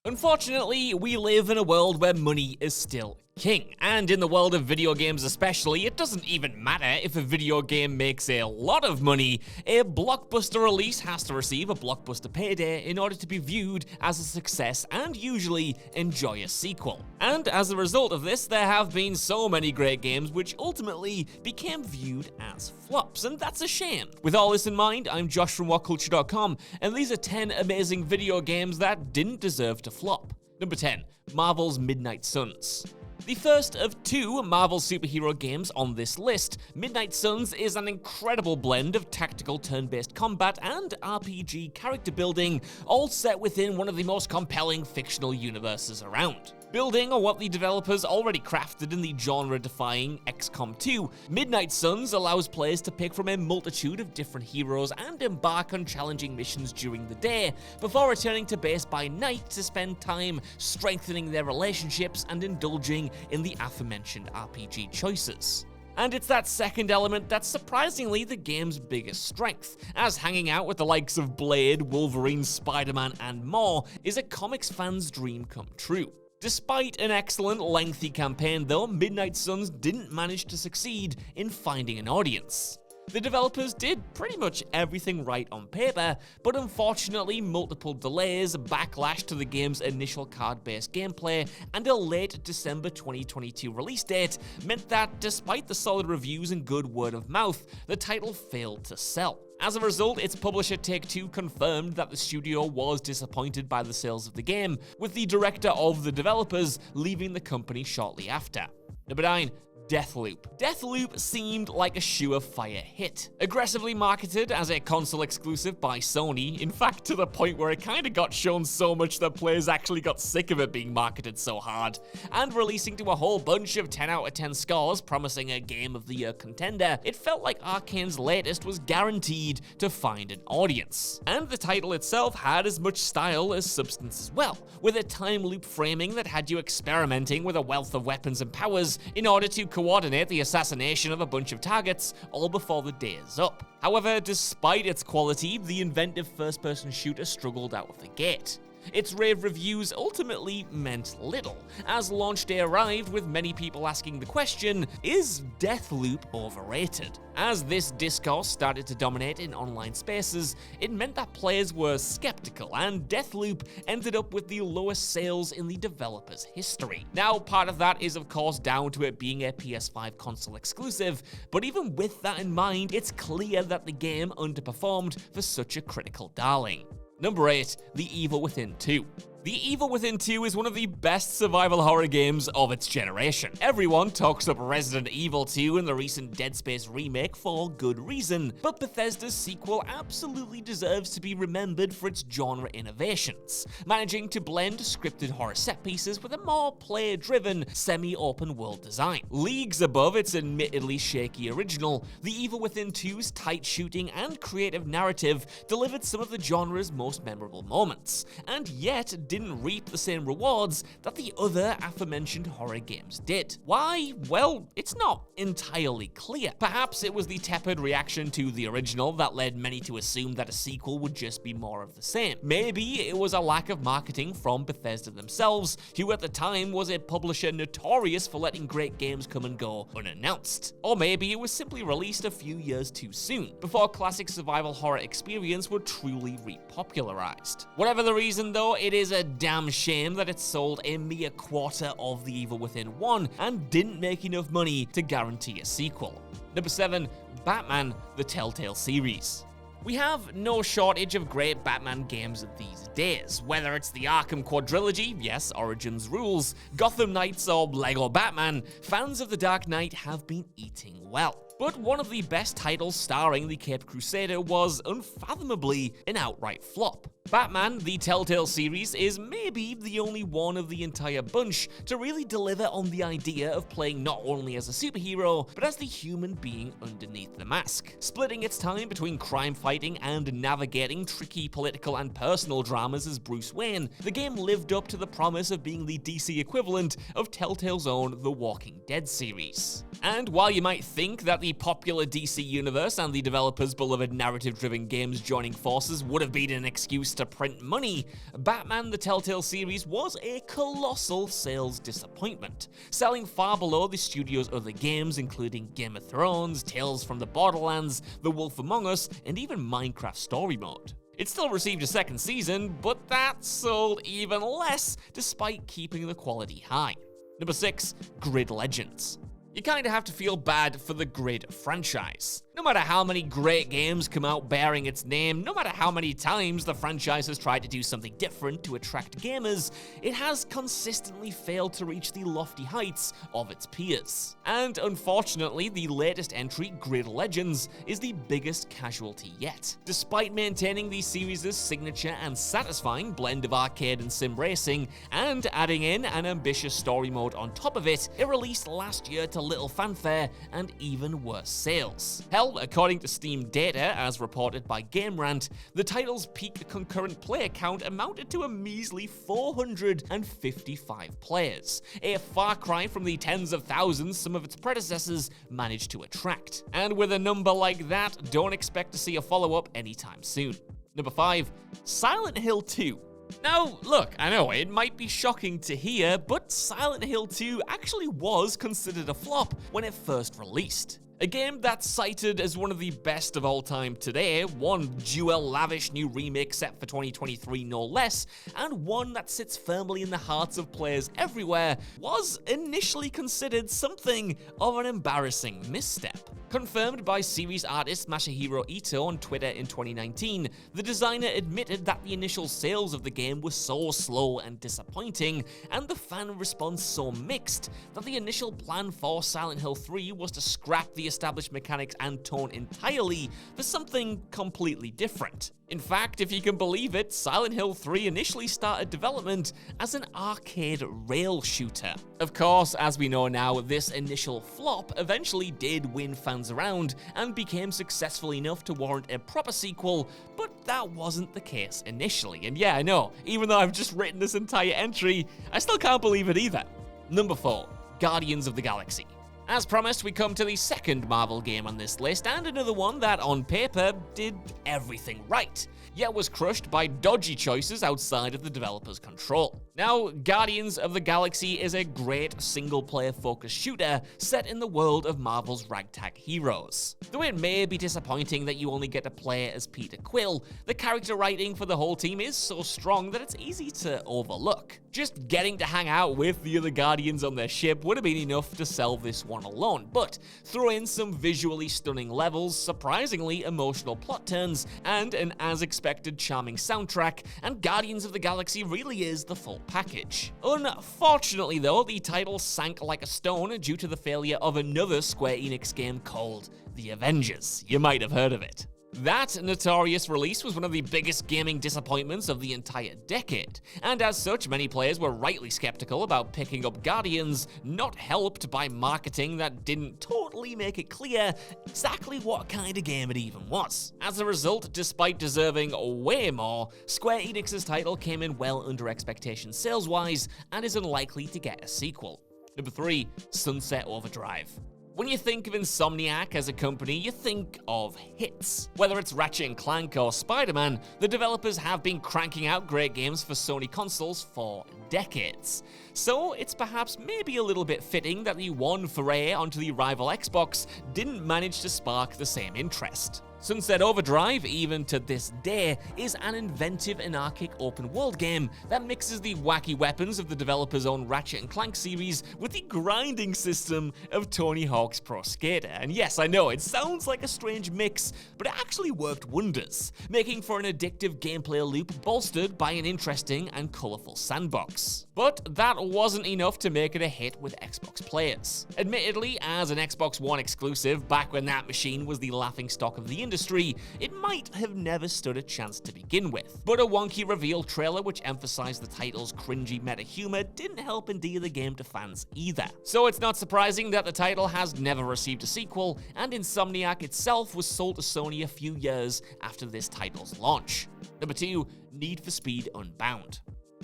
Unfortunately, we live in a world where money is still king, and in the world of video games especially, it doesn't even matter if a video game makes a lot of money. A blockbuster release has to receive a blockbuster payday in order to be viewed as a success and usually enjoy a sequel. And as a result of this, there have been so many great games which ultimately became viewed as flops, and that's a shame. With all this in mind, I'm Josh from WhatCulture.com, and these are 10 amazing video games that didn't deserve to flop. Number 10, Marvel's Midnight Suns. The first of two Marvel superhero games on this list, Midnight Suns is an incredible blend of tactical turn-based combat and RPG character building, all set within one of the most compelling fictional universes around. Building on what the developers already crafted in the genre-defying XCOM 2, Midnight Suns allows players to pick from a multitude of different heroes and embark on challenging missions during the day, before returning to base by night to spend time strengthening their relationships and indulging in the aforementioned RPG choices. And it's that second element that's surprisingly the game's biggest strength, as hanging out with the likes of Blade, Wolverine, Spider-Man, and more is a comics fan's dream come true. Despite an excellent, lengthy campaign though, Midnight Suns didn't manage to succeed in finding an audience. The developers did pretty much everything right on paper, but unfortunately multiple delays, backlash to the game's initial card-based gameplay, and a late December 2022 release date meant that, despite the solid reviews and good word of mouth, the title failed to sell. As a result, its publisher Take-Two confirmed that the studio was disappointed by the sales of the game, with the director of the developers leaving the company shortly after. Number 9. Deathloop. Deathloop seemed like a surefire hit. Aggressively marketed as a console exclusive by Sony, in fact to the point where it kinda got shown so much that players actually got sick of it being marketed so hard, and releasing to a whole bunch of 10 out of 10 scores promising a Game of the Year contender, it felt like Arkane's latest was guaranteed to find an audience. And the title itself had as much style as substance as well, with a time loop framing that had you experimenting with a wealth of weapons and powers in order to coordinate the assassination of a bunch of targets, all before the day is up. However, despite its quality, the inventive first-person shooter struggled out of the gate. Its rave reviews ultimately meant little, as launch day arrived with many people asking the question, is Deathloop overrated? As this discourse started to dominate in online spaces, it meant that players were skeptical, and Deathloop ended up with the lowest sales in the developer's history. Now, part of that is of course down to it being a PS5 console exclusive, but even with that in mind, it's clear that the game underperformed for such a critical darling. Number 8, The Evil Within 2. The Evil Within 2 is one of the best survival horror games of its generation. Everyone talks up Resident Evil 2 and the recent Dead Space remake for good reason, but Bethesda's sequel absolutely deserves to be remembered for its genre innovations, managing to blend scripted horror set pieces with a more player-driven, semi-open world design. Leagues above its admittedly shaky original, The Evil Within 2's tight shooting and creative narrative delivered some of the genre's most memorable moments, and yet didn't reap the same rewards that the other aforementioned horror games did. Why? Well, it's not entirely clear. Perhaps it was the tepid reaction to the original that led many to assume that a sequel would just be more of the same. Maybe it was a lack of marketing from Bethesda themselves, who at the time was a publisher notorious for letting great games come and go unannounced. Or maybe it was simply released a few years too soon, before classic survival horror experience were truly repopularized. Whatever the reason though, it is a damn shame that it sold a mere quarter of The Evil Within 1 and didn't make enough money to guarantee a sequel. Number 7, Batman, the Telltale series. We have no shortage of great Batman games these days, whether it's the Arkham Quadrilogy, yes, Origins rules, Gotham Knights, or Lego Batman, fans of the Dark Knight have been eating well. But one of the best titles starring the Caped Crusader was unfathomably an outright flop. Batman, the Telltale series, is maybe the only one of the entire bunch to really deliver on the idea of playing not only as a superhero, but as the human being underneath the mask. Splitting its time between crime fighting and navigating tricky political and personal dramas as Bruce Wayne, the game lived up to the promise of being the DC equivalent of Telltale's own The Walking Dead series. And while you might think that the popular DC universe and the developers' beloved narrative-driven games joining forces would have been an excuse to print money, Batman the Telltale series was a colossal sales disappointment, selling far below the studio's other games including Game of Thrones, Tales from the Borderlands, The Wolf Among Us, and even Minecraft Story Mode. It still received a second season, but that sold even less despite keeping the quality high. Number 6, Grid Legends. You kinda have to feel bad for the Grid franchise. No matter how many great games come out bearing its name, no matter how many times the franchise has tried to do something different to attract gamers, it has consistently failed to reach the lofty heights of its peers. And unfortunately, the latest entry, Grid Legends, is the biggest casualty yet. Despite maintaining the series' signature and satisfying blend of arcade and sim racing, and adding in an ambitious story mode on top of it, it released last year to little fanfare and even worse sales. Hell, according to Steam data, as reported by GameRant, the title's peak concurrent player count amounted to a measly 455 players, a far cry from the tens of thousands some of its predecessors managed to attract. And with a number like that, don't expect to see a follow-up anytime soon. Number 5, Silent Hill 2. Now, look, I know it might be shocking to hear, but Silent Hill 2 actually was considered a flop when it first released. A game that's cited as one of the best of all time today, one dual lavish new remake set for 2023 no less, and one that sits firmly in the hearts of players everywhere, was initially considered something of an embarrassing misstep. Confirmed by series artist Masahiro Ito on Twitter in 2019, the designer admitted that the initial sales of the game were so slow and disappointing, and the fan response so mixed, that the initial plan for Silent Hill 3 was to scrap the established mechanics and tone entirely for something completely different. In fact, if you can believe it, Silent Hill 3 initially started development as an arcade rail shooter. Of course, as we know now, this initial flop eventually did win fans around and became successful enough to warrant a proper sequel, but that wasn't the case initially. And yeah, I know, even though I've just written this entire entry, I still can't believe it either. Number 4, Guardians of the Galaxy. As promised, we come to the second Marvel game on this list, and another one that, on paper, did everything right, yet was crushed by dodgy choices outside of the developer's control. Now, Guardians of the Galaxy is a great single-player focused shooter set in the world of Marvel's ragtag heroes. Though it may be disappointing that you only get to play as Peter Quill, the character writing for the whole team is so strong that it's easy to overlook. Just getting to hang out with the other Guardians on their ship would have been enough to sell this one alone, but throw in some visually stunning levels, surprisingly emotional plot turns, and an as-expected charming soundtrack, and Guardians of the Galaxy really is the full package. Unfortunately though, the title sank like a stone due to the failure of another Square Enix game called The Avengers. You might have heard of it. That notorious release was one of the biggest gaming disappointments of the entire decade, and as such, many players were rightly skeptical about picking up Guardians, not helped by marketing that didn't totally make it clear exactly what kind of game it even was. As a result, despite deserving way more, Square Enix's title came in well under expectations sales-wise, and is unlikely to get a sequel. Number 3, Sunset Overdrive. When you think of Insomniac as a company, you think of hits. Whether it's Ratchet & Clank or Spider-Man, the developers have been cranking out great games for Sony consoles for decades. So it's perhaps maybe a little bit fitting that the one foray onto the rival Xbox didn't manage to spark the same interest. Sunset Overdrive, even to this day, is an inventive anarchic open-world game that mixes the wacky weapons of the developer's own Ratchet & Clank series with the grinding system of Tony Hawk's Pro Skater. And yes, I know, it sounds like a strange mix, but it actually worked wonders, making for an addictive gameplay loop bolstered by an interesting and colourful sandbox. But that wasn't enough to make it a hit with Xbox players. Admittedly, as an Xbox One exclusive back when that machine was the laughingstock of the industry, it might have never stood a chance to begin with. But a wonky reveal trailer which emphasized the title's cringy meta humor didn't help endear the game to fans either. So it's not surprising that the title has never received a sequel, and Insomniac itself was sold to Sony a few years after this title's launch. Number 2, Need for Speed Unbound.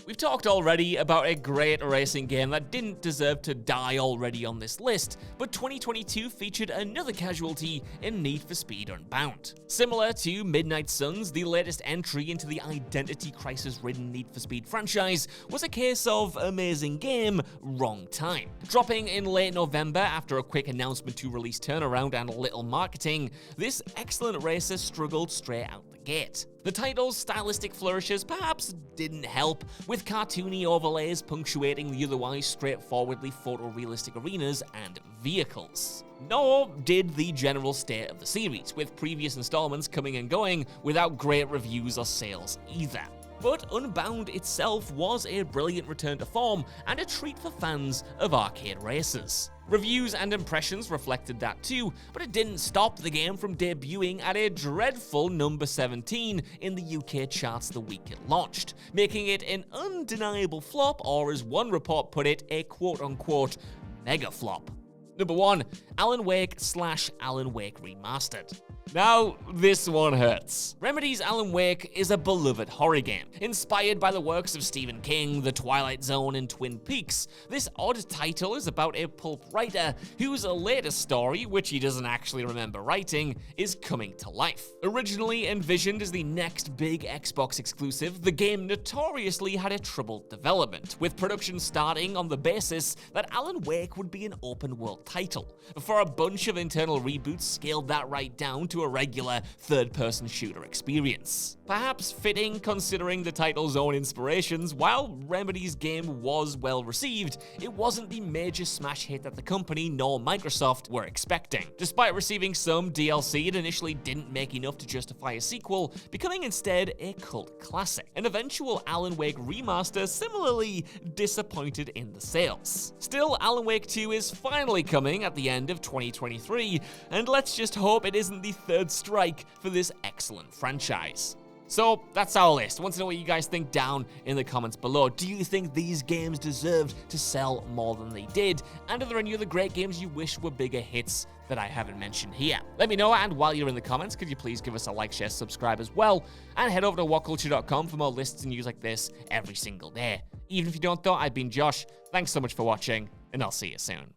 We've talked already about a great racing game that didn't deserve to die already on this list, but 2022 featured another casualty in Need for Speed Unbound. Similar to Midnight Suns, the latest entry into the identity crisis-ridden Need for Speed franchise was a case of amazing game, wrong time. Dropping in late November after a quick announcement to release turnaround and little marketing, this excellent racer struggled straight out the gate. The title's stylistic flourishes perhaps didn't help, with cartoony overlays punctuating the otherwise straightforwardly photorealistic arenas and vehicles. Nor did the general state of the series, with previous installments coming and going without great reviews or sales either. But Unbound itself was a brilliant return to form and a treat for fans of arcade races. Reviews and impressions reflected that too, but it didn't stop the game from debuting at a dreadful number 17 in the UK charts the week it launched, making it an undeniable flop, or as one report put it, a quote-unquote mega flop. Number 1, Alan Wake / Alan Wake Remastered. Now, this one hurts. Remedy's Alan Wake is a beloved horror game. Inspired by the works of Stephen King, The Twilight Zone, and Twin Peaks, this odd title is about a pulp writer whose latest story, which he doesn't actually remember writing, is coming to life. Originally envisioned as the next big Xbox exclusive, the game notoriously had a troubled development, with production starting on the basis that Alan Wake would be an open-world title, before a bunch of internal reboots scaled that right down to a regular third-person shooter experience. Perhaps fitting considering the title's own inspirations. While Remedy's game was well received, it wasn't the major smash hit that the company nor Microsoft were expecting. Despite receiving some DLC, it initially didn't make enough to justify a sequel, becoming instead a cult classic. An eventual Alan Wake remaster similarly disappointed in the sales. Still, Alan Wake 2 is finally coming at the end of 2023, and let's just hope it isn't the third strike for this excellent franchise. So that's our list. I want to know what you guys think down in the comments below. Do you think these games deserved to sell more than they did? And are there any other great games you wish were bigger hits that I haven't mentioned here? Let me know, and while you're in the comments, could you please give us a like, share, subscribe as well, and head over to WhatCulture.com for more lists and news like this every single day. Even if you don't though, I've been Josh. Thanks so much for watching, and I'll see you soon.